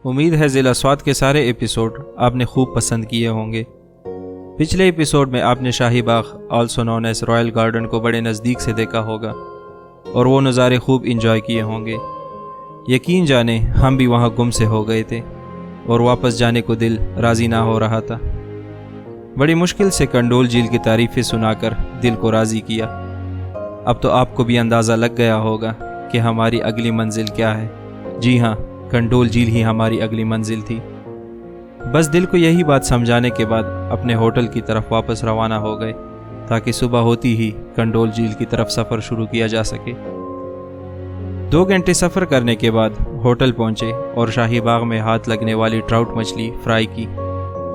उम्मीद है ज़िला स्वात के सारे एपिसोड आपने खूब पसंद किए होंगे। पिछले एपिसोड में आपने Shahi Bagh also known as royal garden को बड़े नज़दीक से देखा होगा और वो नज़ारे खूब इंजॉय किए होंगे। यकीन जाने हम भी वहाँ गुम से हो गए थे और वापस जाने को दिल राज़ी ना हो रहा था। बड़ी मुश्किल से कंडोल झील की तारीफ़ें सुनाकर दिल को राज़ी किया। अब तो आपको भी अंदाज़ा लग गया होगा कि हमारी अगली मंजिल क्या है। जी हाँ, कंडोल झील ही हमारी अगली मंजिल थी। बस दिल को यही बात समझाने के बाद अपने होटल की तरफ वापस रवाना हो गए ताकि सुबह होती ही कंडोल झील की तरफ सफ़र शुरू किया जा सके। 2 घंटे सफ़र करने के बाद होटल पहुंचे और शाही बाग में हाथ लगने वाली ट्राउट मछली फ्राई की,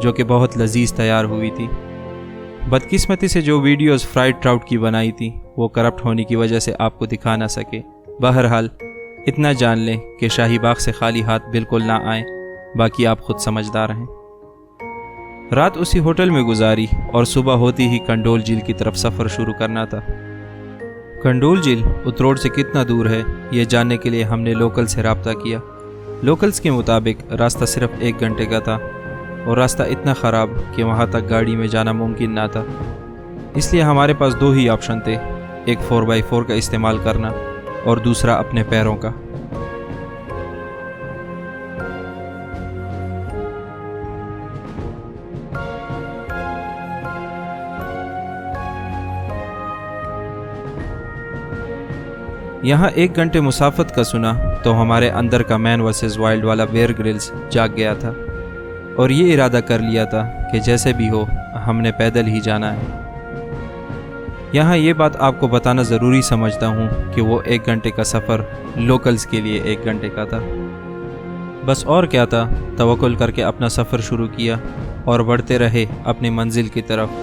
जो कि बहुत लजीज तैयार हुई थी। बदकिस्मती से जो वीडियोस फ्राइड ट्राउट की बनाई थी वो करप्ट होने की वजह से आपको दिखा ना सके। बहरहाल इतना जान लें कि शाही बाग से खाली हाथ बिल्कुल ना आए, बाकी आप खुद समझदार हैं। रात उसी होटल में गुजारी और सुबह होती ही कंडोल झील की तरफ सफ़र शुरू करना था। कंडोल झील उतरोड़ से कितना दूर है ये जानने के लिए हमने लोकल से रब्ता किया। लोकल्स के मुताबिक रास्ता सिर्फ 1 घंटे का था और रास्ता इतना ख़राब कि वहाँ तक गाड़ी में जाना मुमकिन ना था। इसलिए हमारे पास 2 ही ऑप्शन थे, एक 4x4 का इस्तेमाल करना और दूसरा अपने पैरों का। यहाँ 1 घंटे मुसाफत का सुना तो हमारे अंदर का मैन वर्सेस वाइल्ड वाला बेयर ग्रिल्स जाग गया था और ये इरादा कर लिया था कि जैसे भी हो हमने पैदल ही जाना है। यहाँ ये बात आपको बताना ज़रूरी समझता हूँ कि वो 1 घंटे का सफ़र लोकल्स के लिए 1 घंटे का था। बस और क्या था, तवक्कुल करके अपना सफ़र शुरू किया और बढ़ते रहे अपनी मंजिल की तरफ।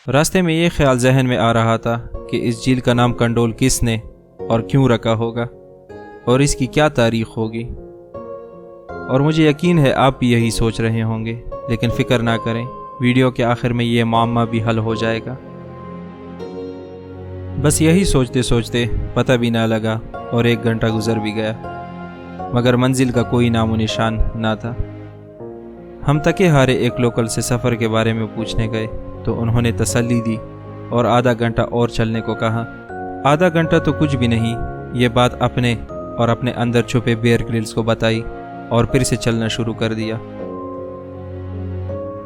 रास्ते में ये ख्याल जहन में आ रहा था कि इस झील का नाम कंडोल किसने और क्यों रखा होगा और इसकी क्या तारीख होगी। और मुझे यकीन है आप भी यही सोच रहे होंगे, लेकिन फ़िक्र ना करें, वीडियो के आखिर में ये मामला भी हल हो जाएगा। बस यही सोचते सोचते पता भी ना लगा और 1 घंटा गुजर भी गया, मगर मंजिल का कोई नामो निशान ना था। हम थके हारे एक लोकल से सफ़र के बारे में पूछने गए तो उन्होंने तसल्ली दी और आधा घंटा और चलने को कहा। आधा घंटा तो कुछ भी नहीं, ये बात अपने और अपने अंदर छुपे बेयर ग्रिल्स को बताई और फिर से चलना शुरू कर दिया।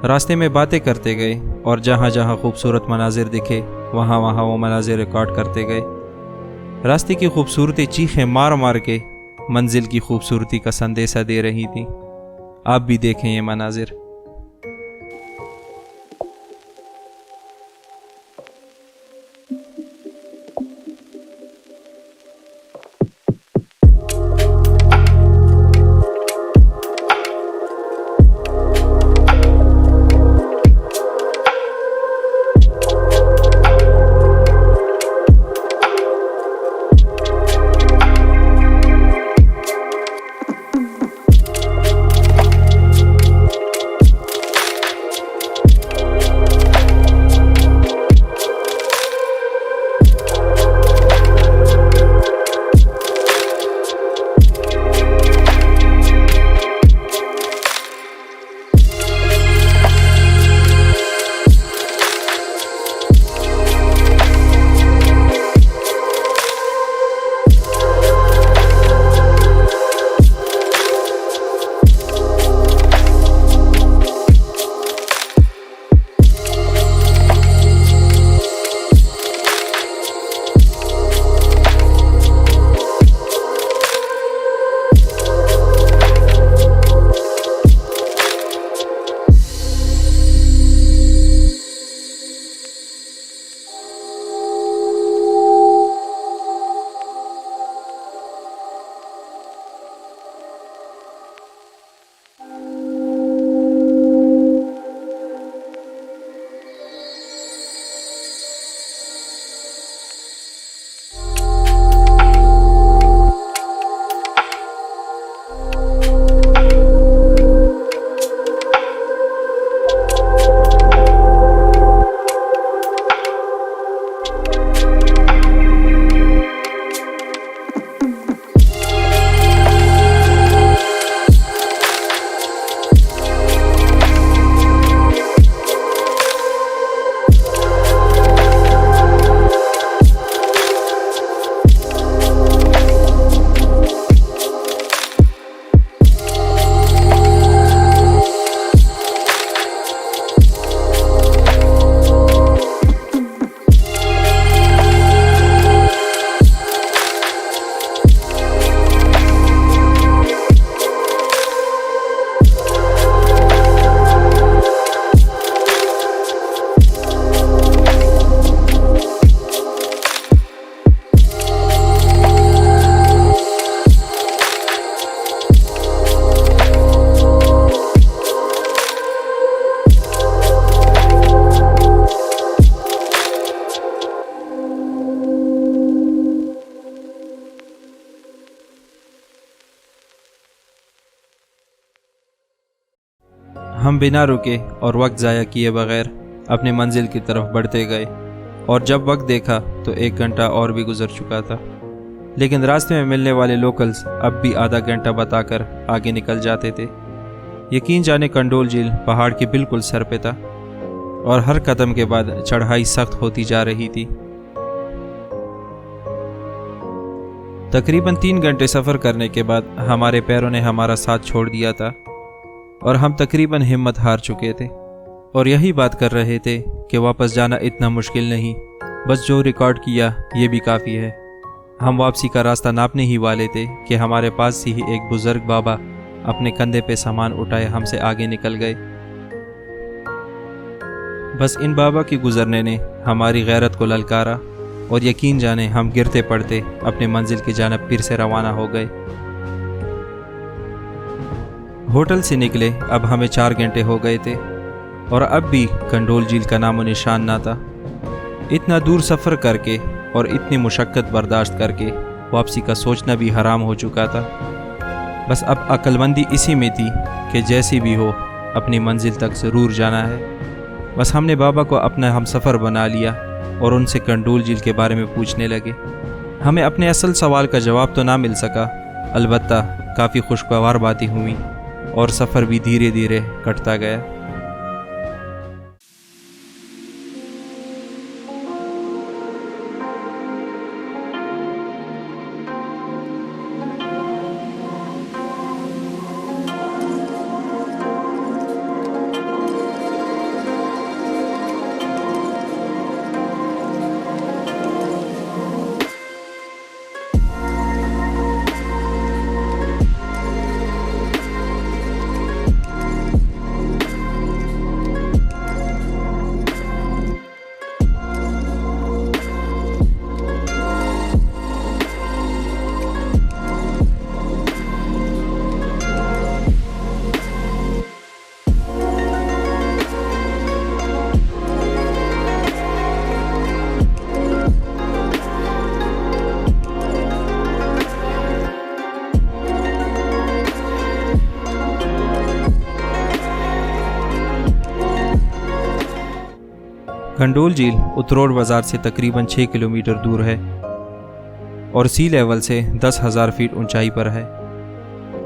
रास्ते में बातें करते गए और जहाँ जहाँ खूबसूरत मनाजिर दिखे वहाँ वहाँ वो मनाजिर रिकॉर्ड करते गए। रास्ते की खूबसूरती चीखें मार मार के मंजिल की खूबसूरती का संदेशा दे रही थी। आप भी देखें ये मनाजिर। हम बिना रुके और वक्त ज़ाया किए बगैर अपने मंजिल की तरफ बढ़ते गए और जब वक्त देखा तो 1 घंटा और भी गुजर चुका था। लेकिन रास्ते में मिलने वाले लोकल्स अब भी आधा घंटा बताकर आगे निकल जाते थे। यकीन जाने कंडोल झील पहाड़ के बिल्कुल सर पे था और हर कदम के बाद चढ़ाई सख्त होती जा रही थी। तकरीबन 3 घंटे सफ़र करने के बाद हमारे पैरों ने हमारा साथ छोड़ दिया था और हम तकरीबन हिम्मत हार चुके थे और यही बात कर रहे थे कि वापस जाना इतना मुश्किल नहीं, बस जो रिकॉर्ड किया ये भी काफ़ी है। हम वापसी का रास्ता नापने ही वाले थे कि हमारे पास से ही एक बुज़ुर्ग बाबा अपने कंधे पे सामान उठाए हमसे आगे निकल गए। बस इन बाबा के गुजरने ने हमारी गैरत को ललकारा और यकीन जाने हम गिरते पड़ते अपने मंजिल की जानिब फिर से रवाना हो गए। होटल से निकले अब हमें 4 घंटे हो गए थे और अब भी कंडोल झील का नामो निशान ना था। इतना दूर सफ़र करके और इतनी मुशक्क़त बर्दाश्त करके वापसी का सोचना भी हराम हो चुका था। बस अब अक्लमंदी इसी में थी कि जैसी भी हो अपनी मंजिल तक ज़रूर जाना है। बस हमने बाबा को अपना हमसफ़र बना लिया और उनसे कंडोल झील के बारे में पूछने लगे। हमें अपने असल सवाल का जवाब तो ना मिल सका, अलबत्ता काफ़ी खुशगवार बातें हुई और सफ़र भी धीरे धीरे कटता गया। कंडोल झील उत्तरोड़ बाज़ार से तकरीबन 6 किलोमीटर दूर है और सी लेवल से 10,000 फीट ऊंचाई पर है।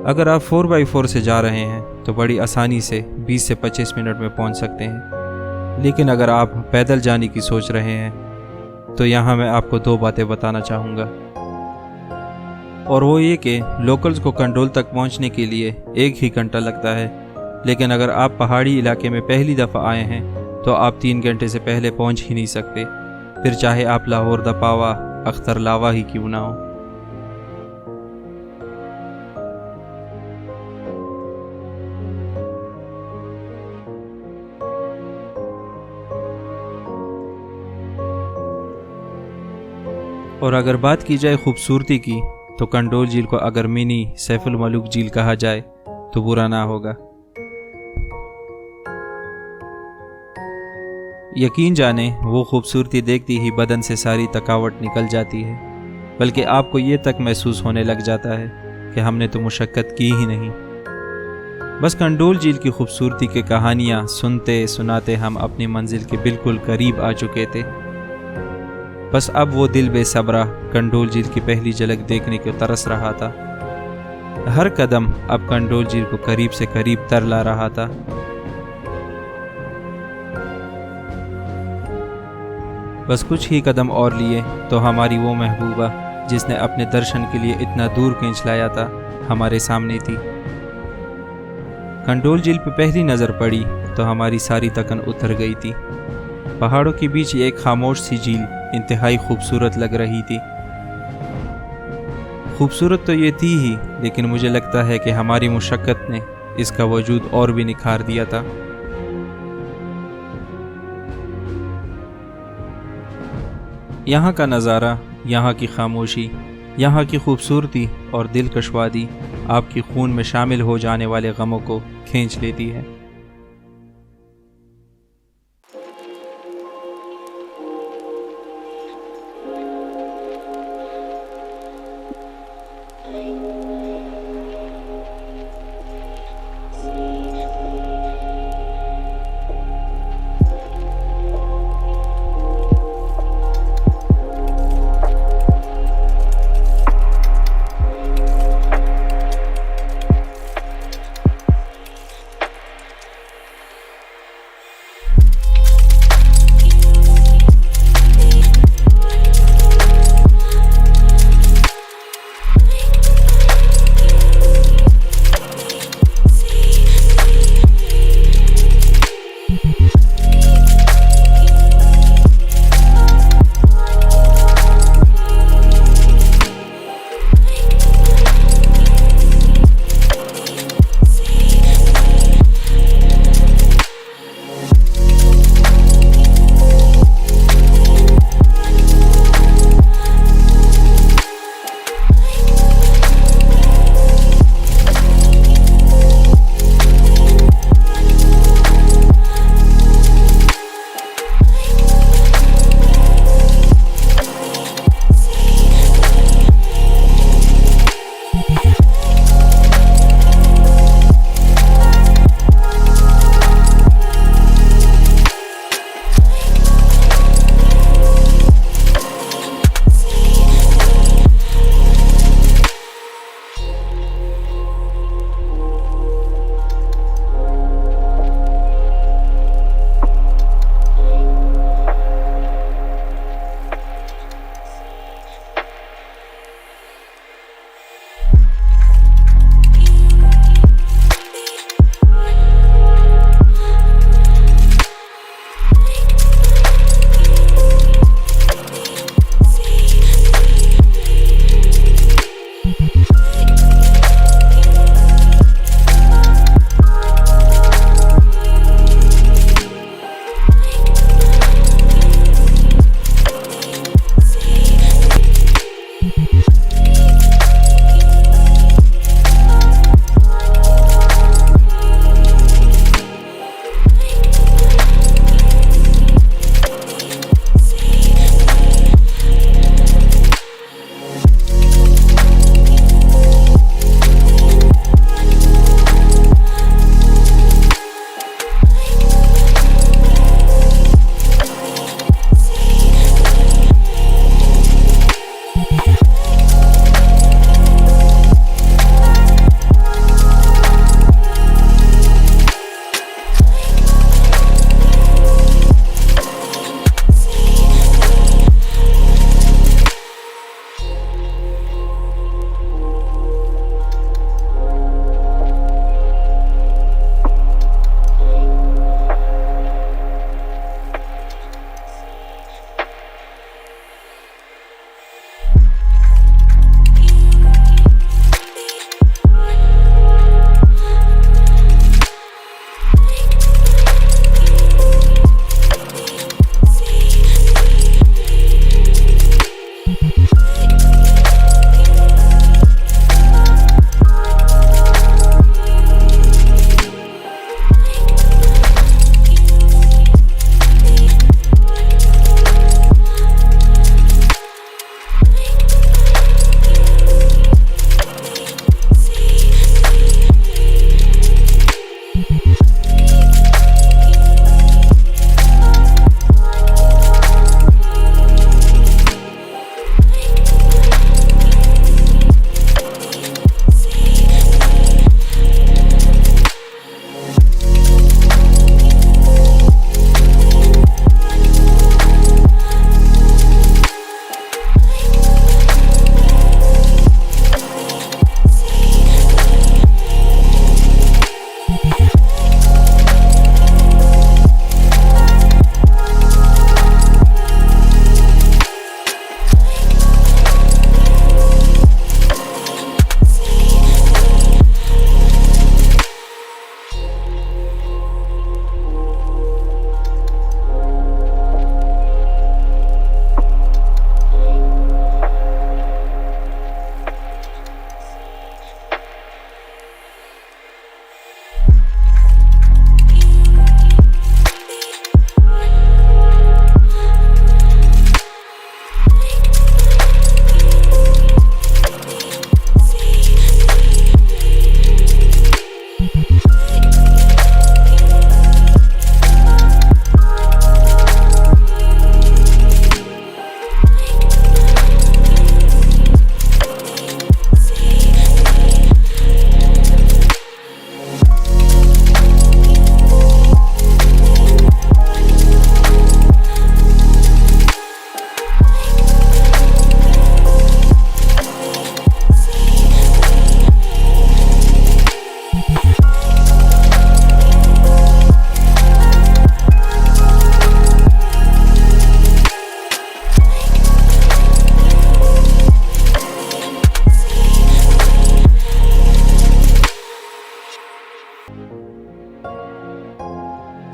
अगर आप 4x4 से जा रहे हैं तो बड़ी आसानी से 20 से 25 मिनट में पहुंच सकते हैं, लेकिन अगर आप पैदल जाने की सोच रहे हैं तो यहाँ मैं आपको 2 बातें बताना चाहूँगा। और वो ये कि लोकल्स को कंडोल तक पहुँचने के लिए 1 ही घंटा लगता है, लेकिन अगर आप पहाड़ी इलाके में पहली दफ़ा आए हैं तो आप 3 घंटे से पहले पहुंच ही नहीं सकते, फिर चाहे आप लाहौर दपावा अख्तर लावा ही क्यों ना हो। और अगर बात की जाए खूबसूरती की तो कंडोल झील को अगर मिनी सैफुल मलूक झील कहा जाए तो बुरा ना होगा। यकीन जाने वो खूबसूरती देखती ही बदन से सारी थकावट निकल जाती है, बल्कि आपको ये तक महसूस होने लग जाता है कि हमने तो मुशक्क़त की ही नहीं। बस कंडोल झील की खूबसूरती की कहानियाँ सुनते सुनाते हम अपनी मंजिल के बिल्कुल करीब आ चुके थे। बस अब वो दिल बेसब्रा कंडोल झील की पहली झलक देखने को तरस रहा था। हर कदम अब कंडोल झील को करीब से करीब तर ला रहा था। बस कुछ ही कदम और लिए तो हमारी वो महबूबा जिसने अपने दर्शन के लिए इतना दूर खींच लाया था हमारे सामने थी। कंडोल झील पे पहली नज़र पड़ी तो हमारी सारी थकन उतर गई थी। पहाड़ों के बीच एक खामोश सी झील इंतहाई खूबसूरत लग रही थी। खूबसूरत तो ये थी ही, लेकिन मुझे लगता है कि हमारी मुशक्क़त ने इसका वजूद और भी निखार दिया था। यहाँ का नज़ारा, यहाँ की खामोशी, यहाँ की खूबसूरती और दिलकश वादी आपकी खून में शामिल हो जाने वाले गमों को खींच लेती है।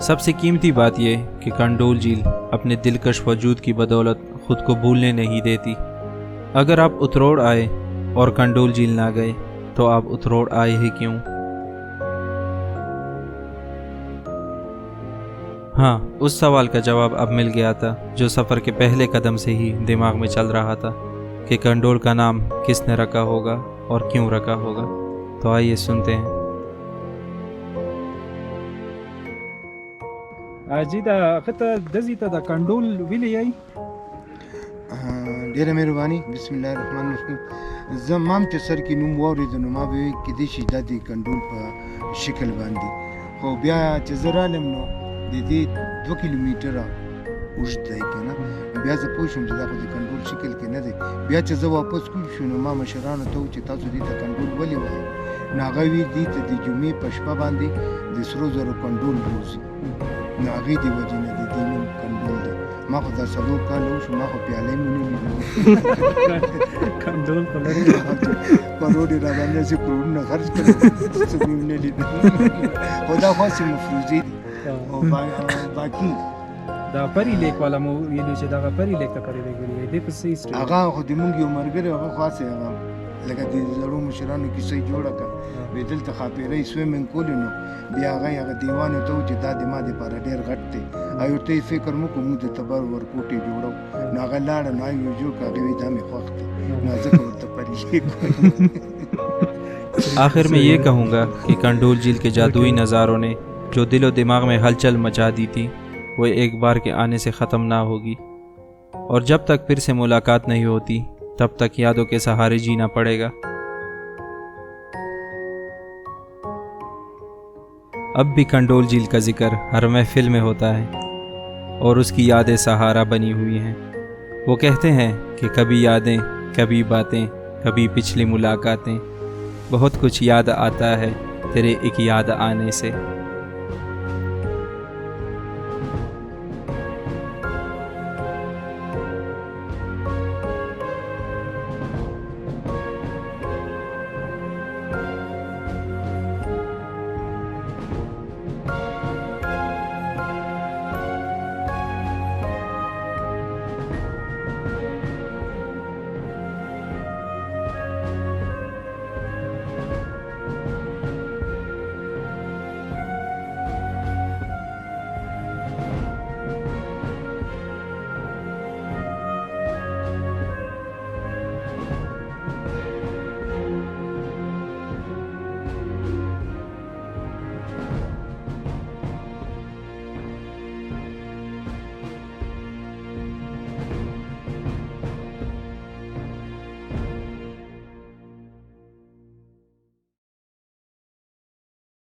सबसे कीमती बात यह कि कंडोल झील अपने दिलकश वजूद की बदौलत खुद को भूलने नहीं देती। अगर आप उतरोड़ आए और कंडोल झील ना गए तो आप उतरोड़ आए ही क्यों? हाँ, उस सवाल का जवाब अब मिल गया था जो सफ़र के पहले कदम से ही दिमाग में चल रहा था कि कंडोल का नाम किसने रखा होगा और क्यों रखा होगा। तो आइए सुनते हैं। जी दा खत दजी ता कंडोल विले आई ډیره مهرباني بسم الله الرحمن الرحیم زمام چې سر کې نوم واورېد نو ما به کې دې شي د کنډول په شکل باندې خو بیا چې زه رالم نو د دې 2 کیلومتره اوږد دی که نه بیا زه پوه شوم چې دا خو د کنډول شکل کې نه دی بیا چې زه واپس کوم شو نو ما مشرانو ته چې تاسو دې ته کنډول ولې وایي نو هغه وی دې ته د جمعې په شپه باندې د سرو زرو کنډول روز نو هغې دې وجې نه د دې نوم کنډول دی ما خو دا 4 کال وشو ما خو پیالې مې نه لیدلې کنډول په لري کروڑې را باندې چې کروڑونه خرج کړل څه مې نه لیدل خو دا خاصې مفروضې دي او باقي دا پری لیک والا مو ویلو چې دا پری لیک ته پری لیک ویلې دې په سي سټری هغه خو د مونږ یو مرګره هغه خاصه هغه لکه د زړو مشرانو کیسه جوړه کړه وې دلته خاپېرې سویمنګ کول نو بیا هغه دیوانو ته چې دا د ما د پاره ډېر غټ دی ایو ته فکر مو کوم د تبر ورکوټي جوړو نو هغه لاړ نو ایو جو کاغه وی دا مې خوښ دی نو ځکه ورته پری आखिर में ये कहूँगा कि कंडोल झील के जादुई नज़ारों ने जो दिल और दिमाग में हलचल मचा दी थी वो एक बार के आने से ख़त्म ना होगी और जब तक फिर से मुलाकात नहीं होती तब तक यादों के सहारे जीना पड़ेगा। अब भी कंडोल झील का जिक्र हर महफिल में होता है और उसकी यादें सहारा बनी हुई हैं। वो कहते हैं कि कभी यादें, कभी बातें, कभी पिछली मुलाकातें, बहुत कुछ याद आता है तेरे एक याद आने से।